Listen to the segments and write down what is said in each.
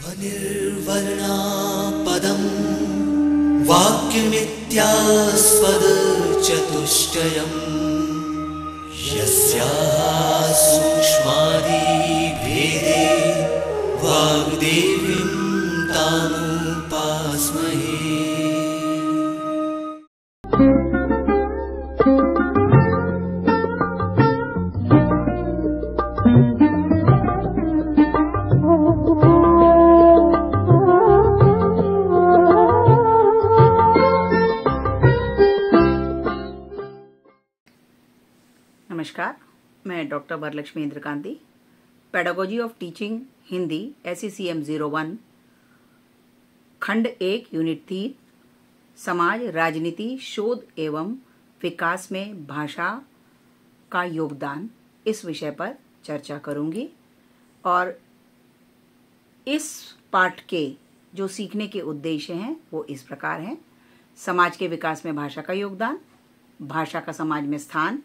निर्वर्णा पदं वाक्यमित्यास्पद चतुष्टयम् यस्याः सूक्ष्मादि भेदे वाग्देवीं तामुपास्महे। नमस्कार, मैं doctor Varalakshmi Indrakanti, pedagogy of teaching Hindi SECM 01 खंड 1 यूनिट 3 समाज राजनीति शोध एवं विकास में भाषा का योगदान इस विषय पर चर्चा करूंगी। और इस पाठ के जो सीखने के उद्देश्य हैं वो इस प्रकार हैं। समाज के विकास में भाषा का योगदान, भाषा का समाज में स्थान,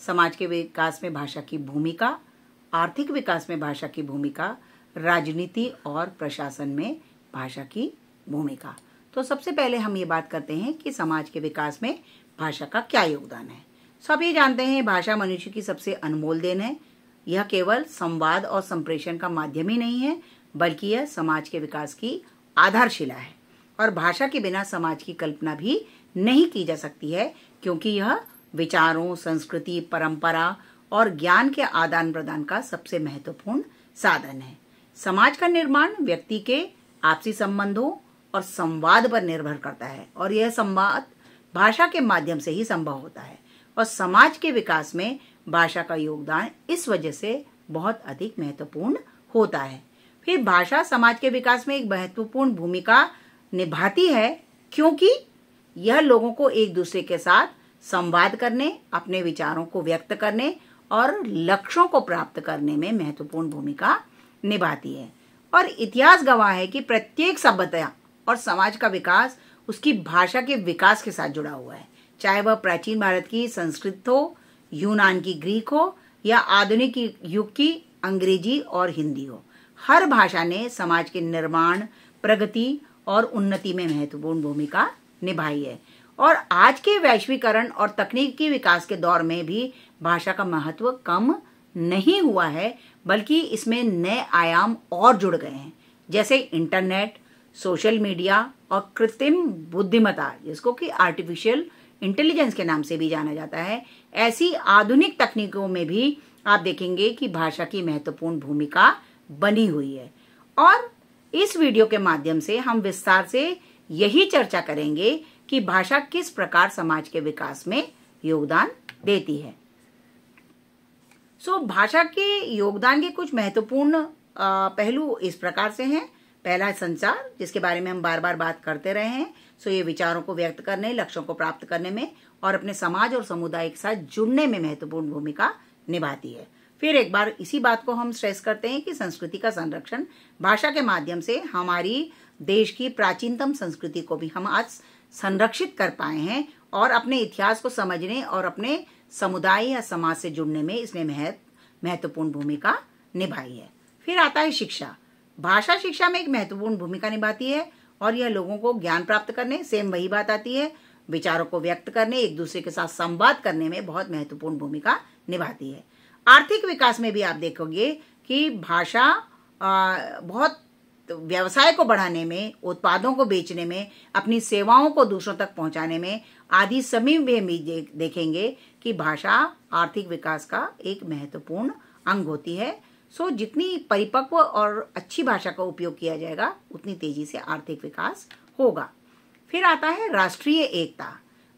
समाज के विकास में भाषा की भूमिका, आर्थिक विकास में भाषा की भूमिका, राजनीति और प्रशासन में भाषा की भूमिका। तो सबसे पहले हम ये बात करते हैं कि समाज के विकास में भाषा का क्या योगदान है। सब ये जानते हैं भाषा मनुष्य की सबसे अनमोल देन है। यह केवल संवाद और संप्रेषण का माध्यम ही नहीं है, बल्कि यह समाज के विकास की आधारशिला है। और भाषा के बिना समाज की कल्पना भी नहीं की जा सकती है, क्योंकि यह विचारों, संस्कृति, परंपरा और ज्ञान के आदान प्रदान का सबसे महत्वपूर्ण साधन है। समाज का निर्माण व्यक्ति के आपसी संबंधों और संवाद पर निर्भर करता है, और यह संवाद भाषा के माध्यम से ही संभव होता है। और समाज के विकास में भाषा का योगदान इस वजह से बहुत अधिक महत्वपूर्ण होता है। फिर भाषा समाज के विकास में एक महत्वपूर्ण भूमिका निभाती है, क्योंकि यह लोगों को एक दूसरे के साथ संवाद करने, अपने विचारों को व्यक्त करने और लक्ष्यों को प्राप्त करने में महत्वपूर्ण भूमिका निभाती है। और इतिहास गवाह है कि प्रत्येक सभ्यता और समाज का विकास उसकी भाषा के विकास के साथ जुड़ा हुआ है, चाहे वह प्राचीन भारत की संस्कृत हो, यूनान की ग्रीक हो या आधुनिक युग की अंग्रेजी और हिंदी हो। हर भाषा ने समाज के निर्माण, प्रगति और उन्नति में महत्वपूर्ण भूमिका निभाई है। और आज के वैश्वीकरण और तकनीकी विकास के दौर में भी भाषा का महत्व कम नहीं हुआ है, बल्कि इसमें नए आयाम और जुड़ गए हैं, जैसे इंटरनेट, सोशल मीडिया और कृत्रिम बुद्धिमत्ता, जिसको कि आर्टिफिशियल इंटेलिजेंस के नाम से भी जाना जाता है। ऐसी आधुनिक तकनीकों में भी आप देखेंगे कि भाषा की महत्वपूर्ण भूमिका बनी हुई है। और इस वीडियो के माध्यम से हम विस्तार से यही चर्चा करेंगे कि भाषा किस प्रकार समाज के विकास में योगदान देती है। भाषा के योगदान के कुछ महत्वपूर्ण पहलू इस प्रकार से हैं। पहला, संचार, जिसके बारे में हम बार बार बात करते रहे हैं। ये विचारों को व्यक्त करने, लक्ष्यों को प्राप्त करने में और अपने समाज और समुदाय के साथ जुड़ने में महत्वपूर्ण भूमिका निभाती है। फिर एक बार इसी बात को हम स्ट्रेस करते हैं कि संस्कृति का संरक्षण, भाषा के माध्यम से हमारी देश की प्राचीनतम संस्कृति को भी हम आज संरक्षित कर पाए हैं और अपने इतिहास को समझने और अपने समुदाय या समाज से जुड़ने में इसने महत्वपूर्ण भूमिका निभाई है। फिर आता है शिक्षा। भाषा शिक्षा में एक महत्वपूर्ण भूमिका निभाती है और यह लोगों को ज्ञान प्राप्त करने, सेम वही बात आती है, विचारों को व्यक्त करने, एक दूसरे के साथ संवाद करने में बहुत महत्वपूर्ण भूमिका निभाती है। आर्थिक विकास में भी आप देखोगे कि भाषा बहुत व्यवसाय को बढ़ाने में, उत्पादों को बेचने में, अपनी सेवाओं को दूसरों तक पहुंचाने में आदि सभी में भी देखेंगे कि भाषा आर्थिक विकास का एक महत्वपूर्ण अंग होती है। जितनी परिपक्व और अच्छी भाषा का उपयोग किया जाएगा, उतनी तेजी से आर्थिक विकास होगा। फिर आता है राष्ट्रीय एकता।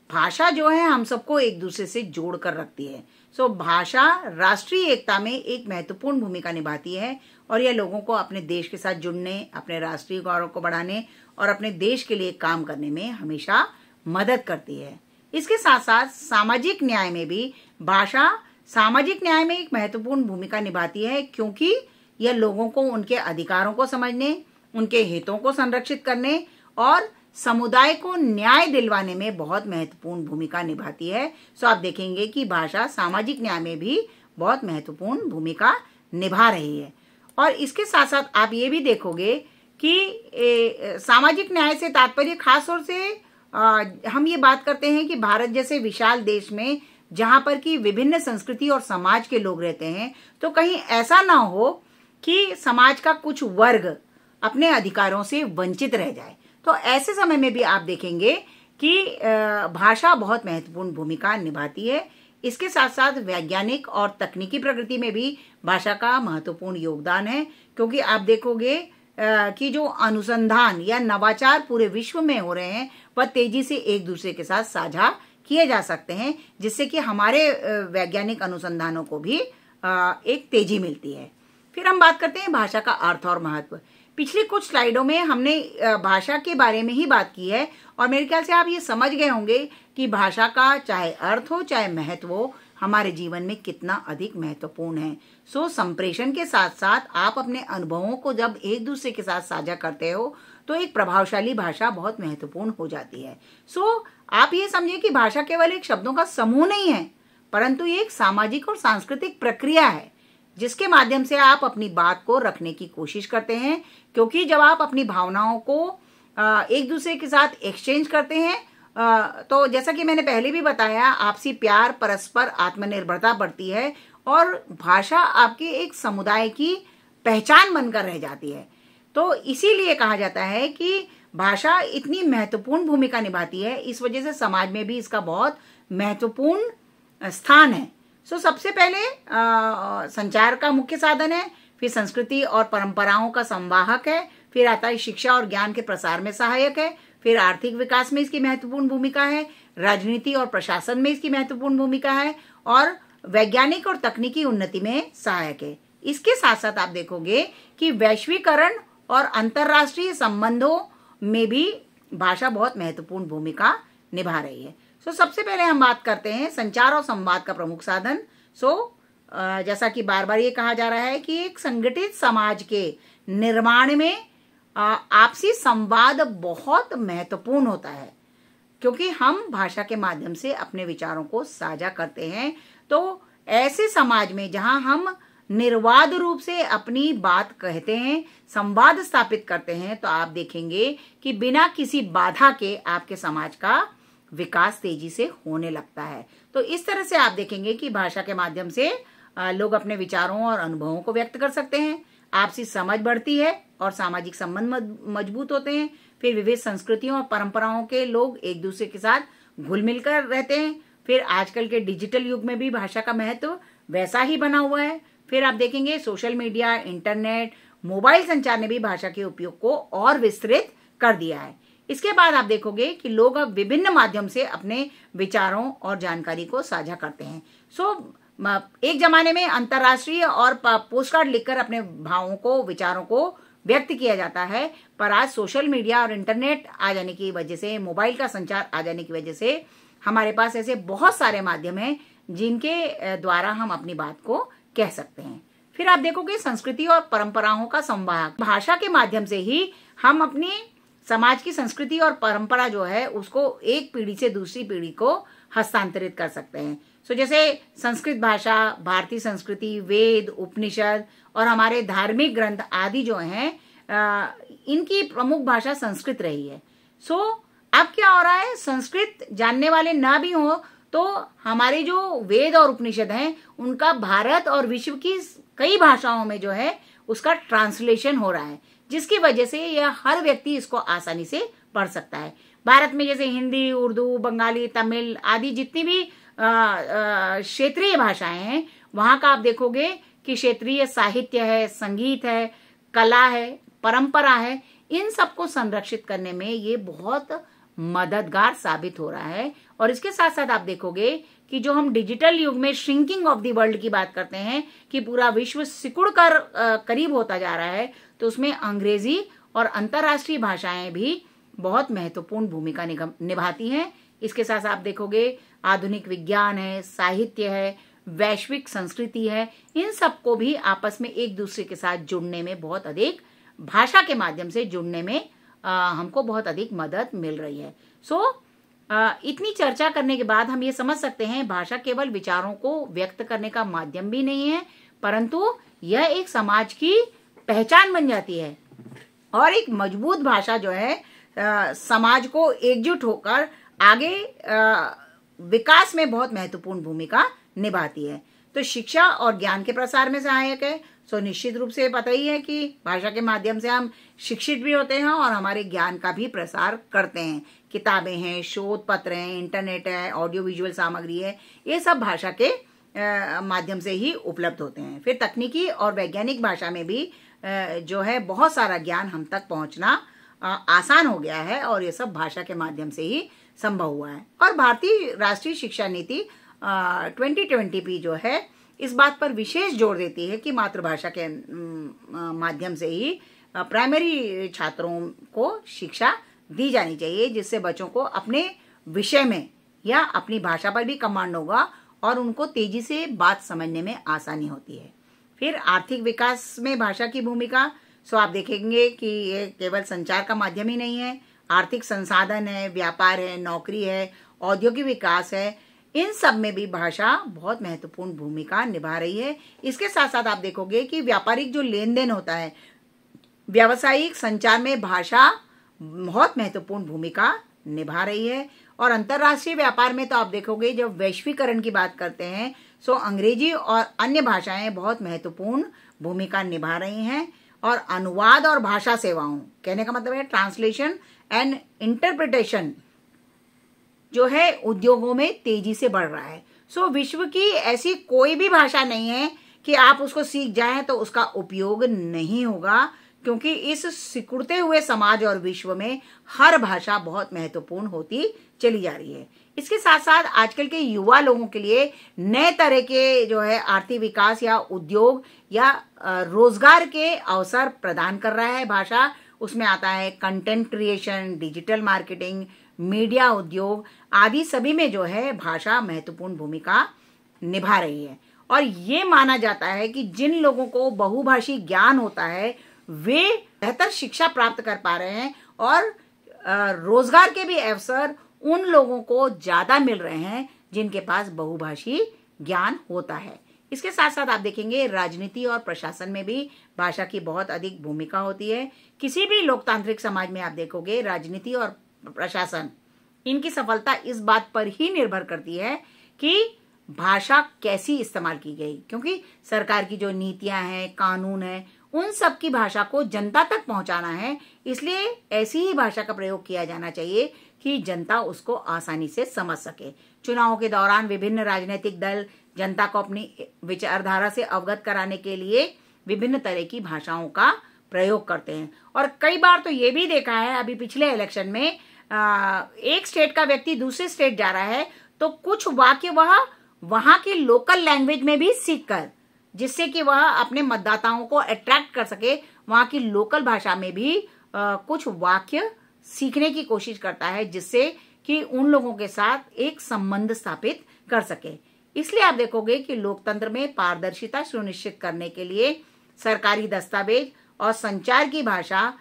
भाषा जो है हम सबको एक दूसरे से जोड़ कर रखती है। भाषा राष्ट्रीय एकता में एक महत्वपूर्ण भूमिका निभाती है और यह लोगों को अपने देश के साथ जुड़ने, अपने राष्ट्रीय गौरव को बढ़ाने और अपने देश के लिए काम करने में हमेशा मदद करती है। इसके साथ साथ सामाजिक न्याय में भी भाषा सामाजिक न्याय में एक महत्वपूर्ण भूमिका निभाती है, क्योंकि यह लोगों को उनके अधिकारों को समझने, उनके हितों को संरक्षित करने और समुदाय को न्याय दिलवाने में बहुत महत्वपूर्ण भूमिका निभाती है। आप देखेंगे कि भाषा सामाजिक न्याय में भी बहुत महत्वपूर्ण भूमिका निभा रही है। और इसके साथ साथ आप ये भी देखोगे कि सामाजिक न्याय से तात्पर्य खास तौर से हम ये बात करते हैं कि भारत जैसे विशाल देश में जहां पर कि विभिन्न संस्कृति और समाज के लोग रहते हैं, तो कहीं ऐसा ना हो कि समाज का कुछ वर्ग अपने अधिकारों से वंचित रह जाए। तो ऐसे समय में भी आप देखेंगे कि भाषा बहुत महत्वपूर्ण भूमिका निभाती है। इसके साथ साथ वैज्ञानिक और तकनीकी प्रगति में भी भाषा का महत्वपूर्ण योगदान है, क्योंकि आप देखोगे कि जो अनुसंधान या नवाचार पूरे विश्व में हो रहे हैं वह तेजी से एक दूसरे के साथ साझा किए जा सकते हैं, जिससे कि हमारे वैज्ञानिक अनुसंधानों को भी एक तेजी मिलती है। फिर हम बात करते हैं भाषा का अर्थ और महत्व। पिछली कुछ स्लाइडों में हमने भाषा के बारे में ही बात की है और मेरे ख्याल से आप ये समझ गए होंगे कि भाषा का चाहे अर्थ हो चाहे महत्व हो हमारे जीवन में कितना अधिक महत्वपूर्ण है। संप्रेषण के साथ साथ आप अपने अनुभवों को जब एक दूसरे के साथ साझा करते हो तो एक प्रभावशाली भाषा बहुत महत्वपूर्ण हो जाती है। आप ये समझिए कि भाषा केवल एक शब्दों का समूह नहीं है, परंतु ये एक सामाजिक और सांस्कृतिक प्रक्रिया है जिसके माध्यम से आप अपनी बात को रखने की कोशिश करते हैं, क्योंकि जब आप अपनी भावनाओं को एक दूसरे के साथ एक्सचेंज करते हैं तो जैसा कि मैंने पहले भी बताया, आपसी प्यार, परस्पर आत्मनिर्भरता बढ़ती है और भाषा आपके एक समुदाय की पहचान बनकर रह जाती है। तो इसीलिए कहा जाता है कि भाषा इतनी महत्वपूर्ण भूमिका निभाती है, इस वजह से समाज में भी इसका बहुत महत्वपूर्ण स्थान है। सबसे पहले संचार का मुख्य साधन है, फिर संस्कृति और परंपराओं का संवाहक है, फिर आता है शिक्षा और ज्ञान के प्रसार में सहायक है, फिर आर्थिक विकास में इसकी महत्वपूर्ण भूमिका है, राजनीति और प्रशासन में इसकी महत्वपूर्ण भूमिका है और वैज्ञानिक और तकनीकी उन्नति में सहायक है। इसके साथ साथ आप देखोगे कि वैश्वीकरण और अंतर्राष्ट्रीय संबंधों में भी भाषा बहुत महत्वपूर्ण भूमिका निभा रही है। सबसे पहले हम बात करते हैं संचार और संवाद का प्रमुख साधन। जैसा कि बार बार ये कहा जा रहा है कि एक संगठित समाज के निर्माण में आपसी संवाद बहुत महत्वपूर्ण होता है, क्योंकि हम भाषा के माध्यम से अपने विचारों को साझा करते हैं। तो ऐसे समाज में जहां हम निर्वाध रूप से अपनी बात कहते हैं, संवाद स्थापित करते हैं, तो आप देखेंगे कि बिना किसी बाधा के आपके समाज का विकास तेजी से होने लगता है। तो इस तरह से आप देखेंगे कि भाषा के माध्यम से लोग अपने विचारों और अनुभवों को व्यक्त कर सकते हैं, आपसी समझ बढ़ती है और सामाजिक संबंध मजबूत होते हैं। फिर विविध संस्कृतियों और परंपराओं के लोग एक दूसरे के साथ घुल मिलकर रहते हैं। फिर आजकल के डिजिटल युग में भी भाषा का महत्व वैसा ही बना हुआ है। फिर आप देखेंगे सोशल मीडिया, इंटरनेट, मोबाइल संचार ने भी भाषा के उपयोग को और विस्तृत कर दिया है। इसके बाद आप देखोगे कि लोग अब विभिन्न माध्यम से अपने विचारों और जानकारी को साझा करते हैं। एक जमाने में अंतर्राष्ट्रीय और पोस्टकार्ड लिखकर अपने भावों को, विचारों को व्यक्त किया जाता है, पर आज सोशल मीडिया और इंटरनेट आ जाने की वजह से, मोबाइल का संचार आ जाने की वजह से हमारे पास ऐसे बहुत सारे माध्यम हैं जिनके द्वारा हम अपनी बात को कह सकते हैं। फिर आप देखोगे संस्कृति और परंपराओं का संवाहक। भाषा के माध्यम से ही हम अपनी समाज की संस्कृति और परंपरा जो है उसको एक पीढ़ी से दूसरी पीढ़ी को हस्तांतरित कर सकते हैं। जैसे संस्कृत भाषा, भारतीय संस्कृति, वेद, उपनिषद और हमारे धार्मिक ग्रंथ आदि जो हैं, इनकी प्रमुख भाषा संस्कृत रही है। अब क्या हो रहा है, संस्कृत जानने वाले ना भी हो तो हमारे जो वेद और उपनिषद हैं उनका भारत और विश्व की कई भाषाओं में जो है उसका ट्रांसलेशन हो रहा है, जिसकी वजह से यह हर व्यक्ति इसको आसानी से पढ़ सकता है। भारत में जैसे हिंदी, उर्दू, बंगाली, तमिल आदि जितनी भी क्षेत्रीय भाषाएं हैं, वहां का आप देखोगे कि क्षेत्रीय साहित्य है, संगीत है, कला है, परंपरा है, इन सबको संरक्षित करने में ये बहुत मददगार साबित हो रहा है। और इसके साथ साथ आप देखोगे कि जो हम डिजिटल युग में श्रिंकिंग ऑफ द वर्ल्ड की बात करते हैं कि पूरा विश्व सिकुड़ कर करीब होता जा रहा है, तो उसमें अंग्रेजी और अंतर्राष्ट्रीय भाषाएं भी बहुत महत्वपूर्ण भूमिका निभाती हैं। इसके साथ आप देखोगे आधुनिक विज्ञान है, साहित्य है, वैश्विक संस्कृति है, इन सबको भी आपस में एक दूसरे के साथ जुड़ने में बहुत अधिक, भाषा के माध्यम से जुड़ने में हमको बहुत अधिक मदद मिल रही है। इतनी चर्चा करने के बाद हम ये समझ सकते हैं भाषा केवल विचारों को व्यक्त करने का माध्यम भी नहीं है, परंतु यह एक समाज की पहचान बन जाती है। और एक मजबूत भाषा जो है समाज को एकजुट होकर आगे विकास में बहुत महत्वपूर्ण भूमिका निभाती है। तो शिक्षा और ज्ञान के प्रसार में सहायक है। सो निश्चित रूप से पता ही है कि भाषा के माध्यम से हम शिक्षित भी होते हैं और हमारे ज्ञान का भी प्रसार करते हैं। किताबें हैं, शोध पत्र हैं, इंटरनेट है, ऑडियो विजुअल सामग्री है, ये सब भाषा के माध्यम से ही उपलब्ध होते हैं। फिर तकनीकी और वैज्ञानिक भाषा में भी जो है बहुत सारा ज्ञान हम तक पहुंचना आसान हो गया है और ये सब भाषा के माध्यम से ही संभव हुआ है। और भारतीय राष्ट्रीय शिक्षा नीति 2020 भी जो है इस बात पर विशेष जोर देती है कि मातृभाषा के माध्यम से ही प्राइमरी छात्रों को शिक्षा दी जानी चाहिए, जिससे बच्चों को अपने विषय में या अपनी भाषा पर भी कमांड होगा और उनको तेजी से बात समझने में आसानी होती है। फिर आर्थिक विकास में भाषा की भूमिका, सो आप देखेंगे कि ये केवल संचार का माध्यम ही नहीं है, आर्थिक संसाधन है, व्यापार है, नौकरी है, औद्योगिक विकास है, इन सब में भी भाषा बहुत महत्वपूर्ण भूमिका निभा रही है। इसके साथ साथ आप देखोगे कि व्यापारिक जो लेन देन होता है, व्यावसायिक संचार में भाषा बहुत महत्वपूर्ण भूमिका निभा रही है। और अंतर्राष्ट्रीय व्यापार में तो आप देखोगे जब वैश्वीकरण की बात करते हैं सो अंग्रेजी और अन्य भाषाएं बहुत महत्वपूर्ण भूमिका निभा रही हैं। और अनुवाद और भाषा सेवाओं, कहने का मतलब है ट्रांसलेशन एंड इंटरप्रिटेशन, जो है उद्योगों में तेजी से बढ़ रहा है। सो विश्व की ऐसी कोई भी भाषा नहीं है कि आप उसको सीख जाएं तो उसका उपयोग नहीं होगा, क्योंकि इस सिकुड़ते हुए समाज और विश्व में हर भाषा बहुत महत्वपूर्ण होती चली जा रही है। इसके साथ साथ आजकल के युवा लोगों के लिए नए तरह के जो है आर्थिक विकास या उद्योग या रोजगार के अवसर प्रदान कर रहा है भाषा। उसमें आता है content creation, digital marketing, media उद्योग आदि सभी में जो है भाषा महत्वपूर्ण भूमिका निभा रही है। और ये माना जाता है कि जिन लोगों को बहुभाषी ज्ञान होता है वे बेहतर शिक्षा प्राप्त कर पा रहे हैं और रोजगार के भी अवसर उन लोगों को ज्यादा मिल रहे हैं जिनके पास बहुभाषी ज्ञान होता है। इसके साथ साथ आप देखेंगे राजनीति और प्रशासन में भी भाषा की बहुत अधिक भूमिका होती है। किसी भी लोकतांत्रिक समाज में आप देखोगे राजनीति और प्रशासन, इनकी सफलता इस बात पर ही निर्भर करती है कि भाषा कैसी इस्तेमाल की गई, क्योंकि सरकार की जो नीतियां हैं, कानून है, उन सब की भाषा को जनता तक पहुंचाना है। इसलिए ऐसी ही भाषा का प्रयोग किया जाना चाहिए कि जनता उसको आसानी से समझ सके। चुनावों के दौरान विभिन्न राजनीतिक दल जनता को अपनी विचारधारा से अवगत कराने के लिए विभिन्न तरह की भाषाओं का प्रयोग करते हैं। और कई बार तो ये भी देखा है, अभी पिछले इलेक्शन में एक स्टेट का व्यक्ति दूसरे स्टेट जा रहा है तो कुछ वाक्य वह वहां की लोकल लैंग्वेज में भी सीखकर, जिससे कि वह अपने मतदाताओं को अट्रैक्ट कर सके, वहां की लोकल भाषा में भी कुछ वाक्य सीखने की कोशिश करता है, जिससे कि उन लोगों के साथ एक संबंध स्थापित कर सके। इसलिए आप देखोगे कि लोकतंत्र में पारदर्शिता सुनिश्चित करने के लिए सरकारी दस्तावेज और संचार की भाषा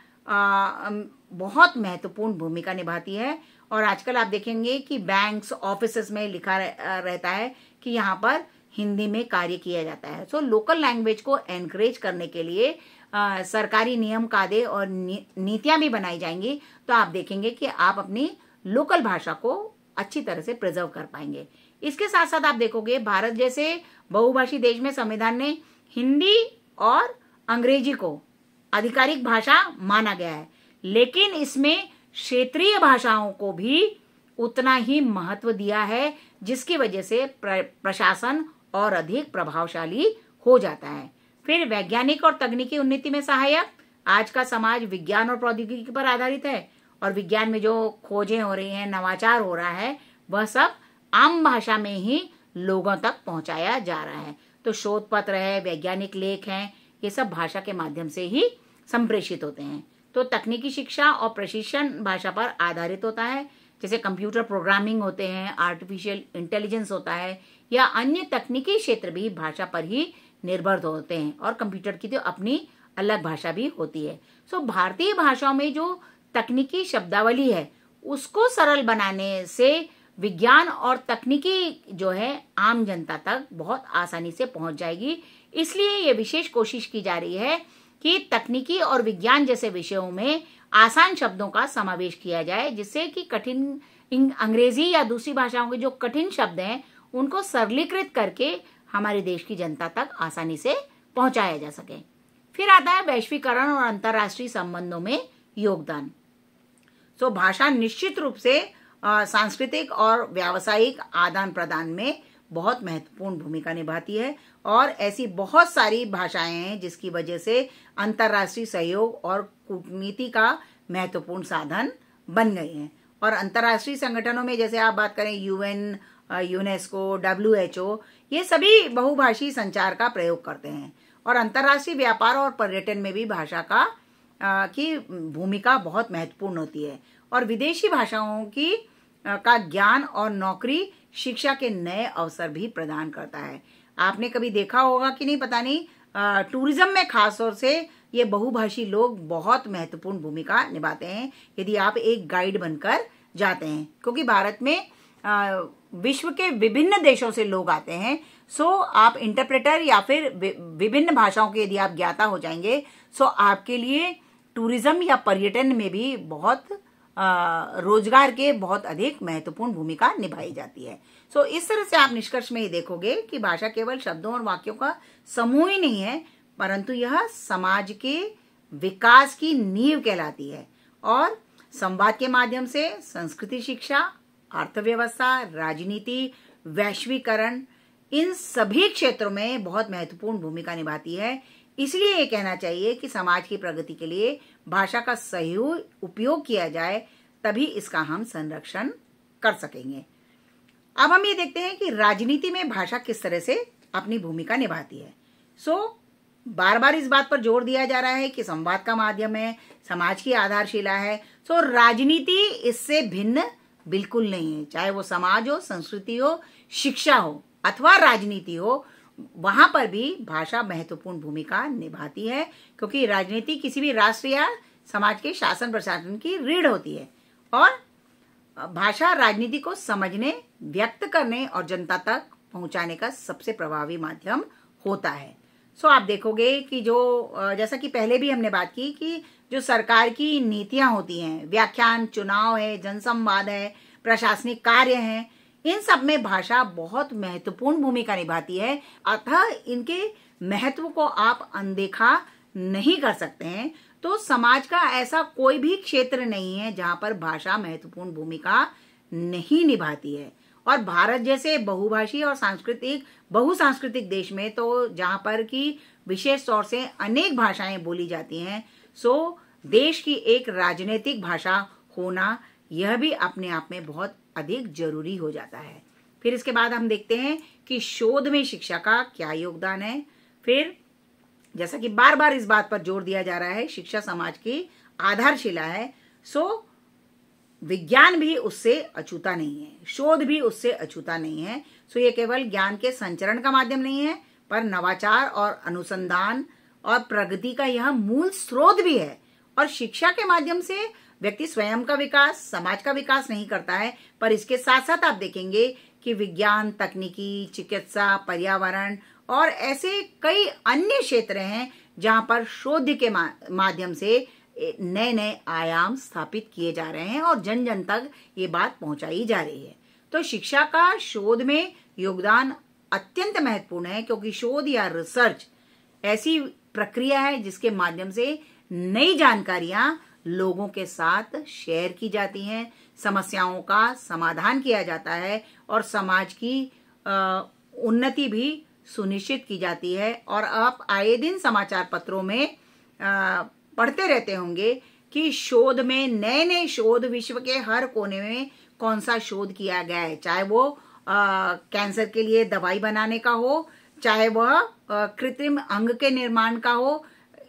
बहुत महत्वपूर्ण भूमिका निभाती है। और आजकल आप देखेंगे कि बैंक्स, ऑफिसेस में लिखा रहता है कि यहाँ पर हिंदी में कार्य किया जाता है। सो लोकल लैंग्वेज को एनकरेज करने के लिए सरकारी नियम कायदे और नीतियां भी बनाई जाएंगी, तो आप देखेंगे कि आप अपनी लोकल भाषा को अच्छी तरह से प्रिजर्व कर पाएंगे। इसके साथ साथ आप देखोगे भारत जैसे बहुभाषी देश में संविधान ने हिंदी और अंग्रेजी को आधिकारिक भाषा माना गया है, लेकिन इसमें क्षेत्रीय भाषाओं को भी उतना ही महत्व दिया है, जिसकी वजह से प्रशासन और अधिक प्रभावशाली हो जाता है। फिर वैज्ञानिक और तकनीकी उन्नति में सहायक, आज का समाज विज्ञान और प्रौद्योगिकी पर आधारित है और विज्ञान में जो खोजें हो रही हैं, नवाचार हो रहा है, वह सब आम भाषा में ही लोगों तक पहुंचाया जा रहा है। तो शोध पत्र है, वैज्ञानिक लेख हैं, ये सब भाषा के माध्यम से ही संप्रेषित होते हैं। तो तकनीकी शिक्षा और प्रशिक्षण भाषा पर आधारित होता है, जैसे कंप्यूटर प्रोग्रामिंग होते हैं, आर्टिफिशियल इंटेलिजेंस होता है, या अन्य तकनीकी क्षेत्र भी भाषा पर ही निर्भर होते हैं। और कंप्यूटर की तो अपनी अलग भाषा भी होती है। सो भारतीय भाषाओं में जो तकनीकी शब्दावली है उसको सरल बनाने से विज्ञान और तकनीकी जो है आम जनता तक बहुत आसानी से पहुंच जाएगी। इसलिए ये विशेष कोशिश की जा रही है कि तकनीकी और विज्ञान जैसे विषयों में आसान शब्दों का समावेश किया जाए, जिससे कि कठिन अंग्रेजी या दूसरी भाषाओं के जो कठिन शब्द हैं उनको सरलीकृत करके हमारे देश की जनता तक आसानी से पहुंचाया जा सके। फिर आता है वैश्वीकरण और अंतर्राष्ट्रीय संबंधों में योगदान। तो भाषा निश्चित रूप से सांस्कृतिक और व्यावसायिक आदान प्रदान में बहुत महत्वपूर्ण भूमिका निभाती है, और ऐसी बहुत सारी भाषाएं हैं जिसकी वजह से अंतर्राष्ट्रीय सहयोग और कूटनीति का महत्वपूर्ण साधन बन गई हैं। और अंतर्राष्ट्रीय संगठनों में जैसे आप बात करें यूएन, यूनेस्को, WHO, ये सभी बहुभाषी संचार का प्रयोग करते हैं। और अंतर्राष्ट्रीय व्यापार और पर्यटन में भी भाषा की भूमिका बहुत महत्वपूर्ण होती है। और विदेशी भाषाओं का ज्ञान और नौकरी शिक्षा के नए अवसर भी प्रदान करता है। आपने कभी देखा होगा कि नहीं पता नहीं, टूरिज्म में खास तौर से ये बहुभाषी लोग बहुत महत्वपूर्ण भूमिका निभाते हैं यदि आप एक गाइड बनकर जाते हैं, क्योंकि भारत में विश्व के विभिन्न देशों से लोग आते हैं। सो आप इंटरप्रेटर या फिर विभिन्न भाषाओं के यदि आप ज्ञाता हो जाएंगे, सो आपके लिए टूरिज्म या पर्यटन में भी बहुत रोजगार के बहुत अधिक महत्वपूर्ण भूमिका निभाई जाती है। सो इस तरह से आप निष्कर्ष में ये देखोगे कि भाषा केवल शब्दों और वाक्यों का समूह ही नहीं है, परंतु यह समाज के विकास की नींव कहलाती है। और संवाद के माध्यम से संस्कृति शिक्षा, अर्थव्यवस्था, राजनीति, वैश्वीकरण, इन सभी क्षेत्रों में बहुत महत्वपूर्ण भूमिका निभाती है। इसलिए ये कहना चाहिए कि समाज की प्रगति के लिए भाषा का सही उपयोग किया जाए, तभी इसका हम संरक्षण कर सकेंगे। अब हम ये देखते हैं कि राजनीति में भाषा किस तरह से अपनी भूमिका निभाती है। बार बार इस बात पर जोर दिया जा रहा है कि संवाद का माध्यम है, समाज की आधारशिला है। राजनीति इससे भिन्न बिल्कुल नहीं है। चाहे वो समाज हो, संस्कृति हो, शिक्षा हो अथवा राजनीति हो, वहां पर भी भाषा महत्वपूर्ण भूमिका निभाती है, क्योंकि राजनीति किसी भी राष्ट्र या समाज के शासन प्रशासन की रीढ़ होती है। और भाषा राजनीति को समझने, व्यक्त करने और जनता तक पहुंचाने का सबसे प्रभावी माध्यम होता है। आप देखोगे कि जैसा कि पहले भी हमने बात की कि जो सरकार की नीतियां होती हैं, व्याख्यान, चुनाव है, जनसंवाद है, प्रशासनिक कार्य हैं, इन सब में भाषा बहुत महत्वपूर्ण भूमिका निभाती है। अतः इनके महत्व को आप अनदेखा नहीं कर सकते हैं। तो समाज का ऐसा कोई भी क्षेत्र नहीं है जहां पर भाषा महत्वपूर्ण भूमिका नहीं निभाती है। और भारत जैसे बहुभाषी और बहुसांस्कृतिक देश में तो जहां पर की विशेष तौर से अनेक भाषाएं बोली जाती हैं, देश की एक राजनीतिक भाषा होना यह भी अपने आप में बहुत अधिक जरूरी हो जाता है। फिर इसके बाद हम देखते हैं कि शोध में शिक्षा का क्या योगदान है। फिर जैसा कि बार बार इस बात पर जोर दिया जा रहा है, शिक्षा समाज की आधारशिला है। विज्ञान भी उससे अछूता नहीं है, शोध भी उससे अछूता नहीं है। ये केवल ज्ञान के संचरण का माध्यम नहीं है, पर नवाचार और अनुसंधान और प्रगति का यह मूल स्रोत भी है। और शिक्षा के माध्यम से व्यक्ति स्वयं का विकास, समाज का विकास नहीं करता है, पर इसके साथ साथ आप देखेंगे कि विज्ञान, तकनीकी, चिकित्सा, पर्यावरण और ऐसे कई अन्य क्षेत्र हैं जहां पर शोध के माध्यम से नए नए आयाम स्थापित किए जा रहे हैं और जन जन तक ये बात पहुंचाई जा रही है। तो शिक्षा का शोध में योगदान अत्यंत महत्वपूर्ण है, क्योंकि शोध या रिसर्च ऐसी प्रक्रिया है जिसके माध्यम से नई जानकारियां लोगों के साथ शेयर की जाती हैं, समस्याओं का समाधान किया जाता है और समाज की उन्नति भी सुनिश्चित की जाती है। और आप आए दिन समाचार पत्रों में पढ़ते रहते होंगे कि शोध में नए नए शोध, विश्व के हर कोने में कौन सा शोध किया गया है, चाहे वो कैंसर के लिए दवाई बनाने का हो, चाहे वह कृत्रिम अंग के निर्माण का हो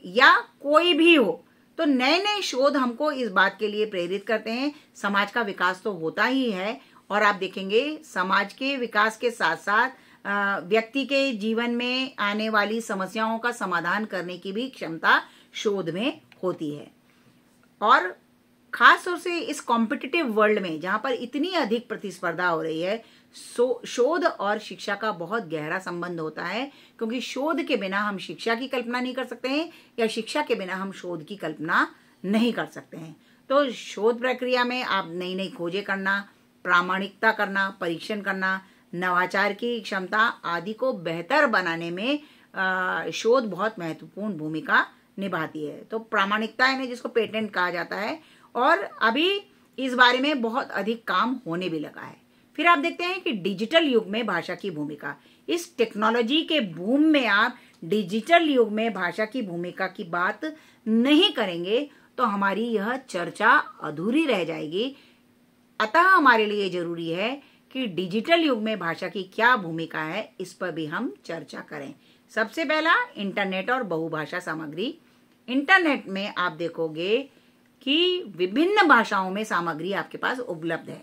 या कोई भी हो। तो नए नए शोध हमको इस बात के लिए प्रेरित करते हैं। समाज का विकास तो होता ही है, और आप देखेंगे समाज के विकास के साथ साथ व्यक्ति के जीवन में आने वाली समस्याओं का समाधान करने की भी क्षमता शोध में होती है। और खास तौर से इस कॉम्पिटिटिव वर्ल्ड में जहां पर इतनी अधिक प्रतिस्पर्धा हो रही है, शोध और शिक्षा का बहुत गहरा संबंध होता है, क्योंकि शोध के बिना हम शिक्षा की कल्पना नहीं कर सकते हैं, या शिक्षा के बिना हम शोध की कल्पना नहीं कर सकते हैं। तो शोध प्रक्रिया में आप नई नई खोजें करना, प्रामाणिकता करना, परीक्षण करना, नवाचार की क्षमता आदि को बेहतर बनाने में शोध बहुत महत्वपूर्ण भूमिका निभाती है। तो प्रामाणिकता यानी जिसको पेटेंट कहा जाता है, और अभी इस बारे में बहुत अधिक काम होने भी लगा है। फिर आप देखते हैं कि डिजिटल युग में भाषा की भूमिका। इस टेक्नोलॉजी के बूम में आप डिजिटल युग में भाषा की भूमिका की बात नहीं करेंगे तो हमारी यह चर्चा अधूरी रह जाएगी। अतः हमारे लिए जरूरी है कि डिजिटल युग में भाषा की क्या भूमिका है, इस पर भी हम चर्चा करें। सबसे पहला, इंटरनेट और बहुभाषा सामग्री। इंटरनेट में आप देखोगे कि विभिन्न भाषाओं में सामग्री आपके पास उपलब्ध है।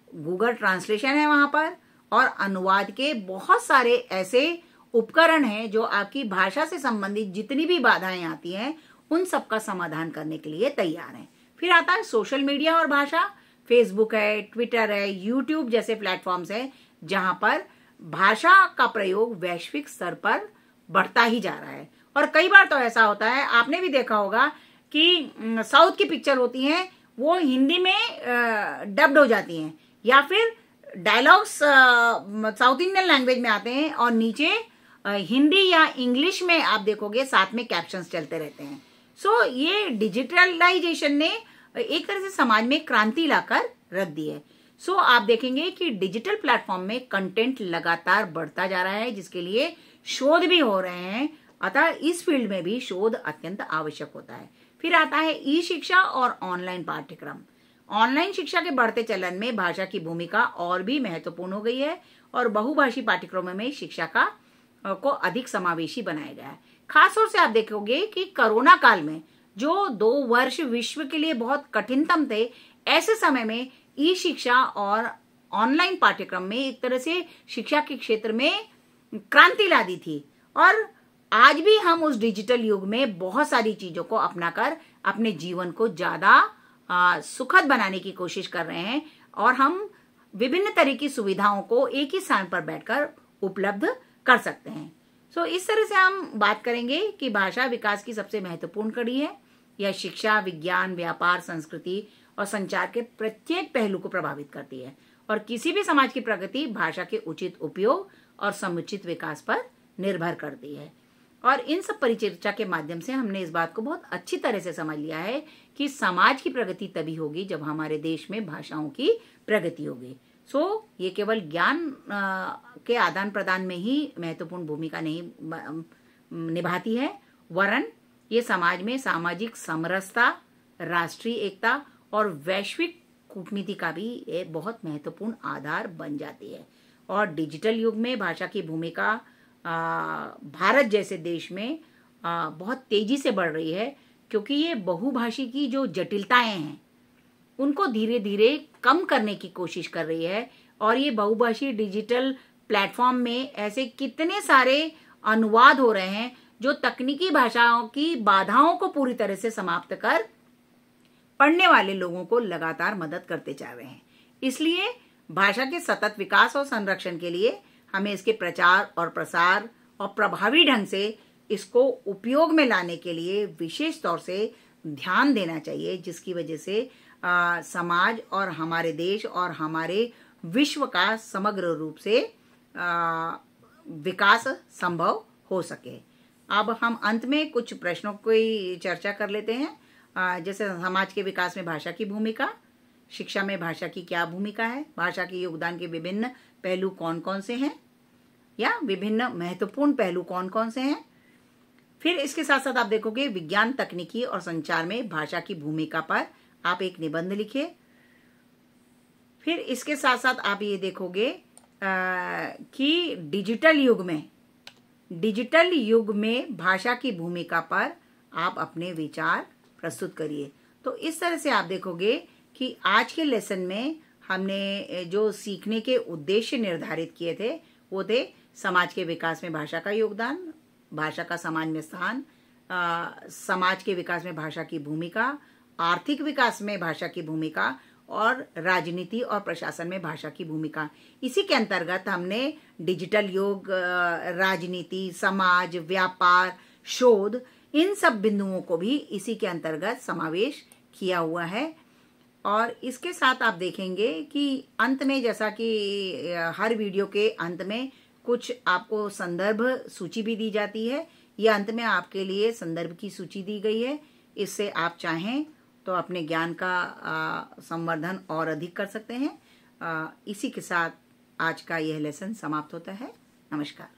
गूगल ट्रांसलेशन है वहां पर, और अनुवाद के बहुत सारे ऐसे उपकरण हैं जो आपकी भाषा से संबंधित जितनी भी बाधाएं आती हैं उन सब का समाधान करने के लिए तैयार हैं। फिर आता है सोशल मीडिया और भाषा। फेसबुक है, ट्विटर है, यूट्यूब जैसे प्लेटफॉर्म्स हैं जहां पर भाषा का प्रयोग वैश्विक स्तर पर बढ़ता ही जा रहा है। और कई बार तो ऐसा होता है, आपने भी देखा होगा कि साउथ की पिक्चर होती हैं वो हिंदी में डब्ड हो जाती हैं, या फिर डायलॉग्स साउथ इंडियन लैंग्वेज में आते हैं और नीचे हिंदी या इंग्लिश में आप देखोगे साथ में कैप्शंस चलते रहते हैं। सो ये डिजिटलाइजेशन ने एक तरह से समाज में क्रांति लाकर रख दी है। सो आप देखेंगे कि डिजिटल प्लेटफॉर्म में कंटेंट लगातार बढ़ता जा रहा है, जिसके लिए शोध भी हो रहे हैं। अतः इस फील्ड में भी शोध अत्यंत आवश्यक होता है। फिर आता है ई शिक्षा और ऑनलाइन पाठ्यक्रम। ऑनलाइन शिक्षा के बढ़ते चलन में भाषा की भूमिका और भी महत्वपूर्ण हो गई है, और बहुभाषी पाठ्यक्रमों में शिक्षा को अधिक समावेशी बनाया गया है। खास तौर से आप देखोगे कि कोरोना काल में जो 2 वर्ष विश्व के लिए बहुत कठिनतम थे, ऐसे समय में ई शिक्षा और ऑनलाइन पाठ्यक्रम में एक तरह से शिक्षा के क्षेत्र में क्रांति ला दी थी। और आज भी हम उस डिजिटल युग में बहुत सारी चीजों को अपनाकर अपने जीवन को ज्यादा सुखद बनाने की कोशिश कर रहे हैं, और हम विभिन्न तरह की सुविधाओं को एक ही स्थान पर बैठकर उपलब्ध कर सकते हैं। सो इस तरह से हम बात करेंगे कि भाषा विकास की सबसे महत्वपूर्ण कड़ी है। यह शिक्षा, विज्ञान, व्यापार, संस्कृति और संचार के प्रत्येक पहलू को प्रभावित करती है, और किसी भी समाज की प्रगति भाषा के उचित उपयोग और समुचित विकास पर निर्भर करती है। और इन सब परिचर्चा के माध्यम से हमने इस बात को बहुत अच्छी तरह से समझ लिया है कि समाज की प्रगति तभी होगी जब हमारे देश में भाषाओं की प्रगति होगी। ये केवल ज्ञान के आदान प्रदान में ही महत्वपूर्ण भूमिका नहीं निभाती है, वरन ये समाज में सामाजिक समरसता, राष्ट्रीय एकता और वैश्विक कूटनीति का भी एक बहुत महत्वपूर्ण आधार बन जाती है। और डिजिटल युग में भाषा की भूमिका भारत जैसे देश में बहुत तेजी से बढ़ रही है, क्योंकि ये बहुभाषी की जो जटिलताएं हैं उनको धीरे धीरे कम करने की कोशिश कर रही है। और ये बहुभाषी डिजिटल प्लेटफॉर्म में ऐसे कितने सारे अनुवाद हो रहे हैं जो तकनीकी भाषाओं की बाधाओं को पूरी तरह से समाप्त कर पढ़ने वाले लोगों को लगातार मदद करते जा रहे हैं। इसलिए भाषा के सतत विकास और संरक्षण के लिए हमें इसके प्रचार और प्रसार और प्रभावी ढंग से इसको उपयोग में लाने के लिए विशेष तौर से ध्यान देना चाहिए, जिसकी वजह से समाज और हमारे देश और हमारे विश्व का समग्र रूप से विकास संभव हो सके। अब हम अंत में कुछ प्रश्नों की चर्चा कर लेते हैं, जैसे समाज के विकास में भाषा की भूमिका, शिक्षा में भाषा की क्या भूमिका है, भाषा के योगदान के विभिन्न पहलू कौन कौन से हैं, या विभिन्न महत्वपूर्ण पहलू कौन कौन से हैं। फिर इसके साथ साथ आप देखोगे विज्ञान, तकनीकी और संचार में भाषा की भूमिका पर आप एक निबंध लिखिए। फिर इसके साथ साथ आप ये देखोगे कि डिजिटल युग में भाषा की भूमिका पर आप अपने विचार प्रस्तुत करिए। तो इस तरह से आप देखोगे कि आज के लेसन में हमने जो सीखने के उद्देश्य निर्धारित किए थे वो थे समाज के विकास में भाषा का योगदान, भाषा का समाज में स्थान, समाज के विकास में भाषा की भूमिका, आर्थिक विकास में भाषा की भूमिका और राजनीति और प्रशासन में भाषा की भूमिका। इसी के अंतर्गत हमने डिजिटल युग, राजनीति, समाज, व्यापार, शोध, इन सब बिंदुओं को भी इसी के अंतर्गत समावेश किया हुआ है। और इसके साथ आप देखेंगे कि अंत में, जैसा कि हर वीडियो के अंत में कुछ आपको संदर्भ सूची भी दी जाती है, यह अंत में आपके लिए संदर्भ की सूची दी गई है। इससे आप चाहें तो अपने ज्ञान का संवर्धन और अधिक कर सकते हैं। इसी के साथ आज का यह लेसन समाप्त होता है। नमस्कार।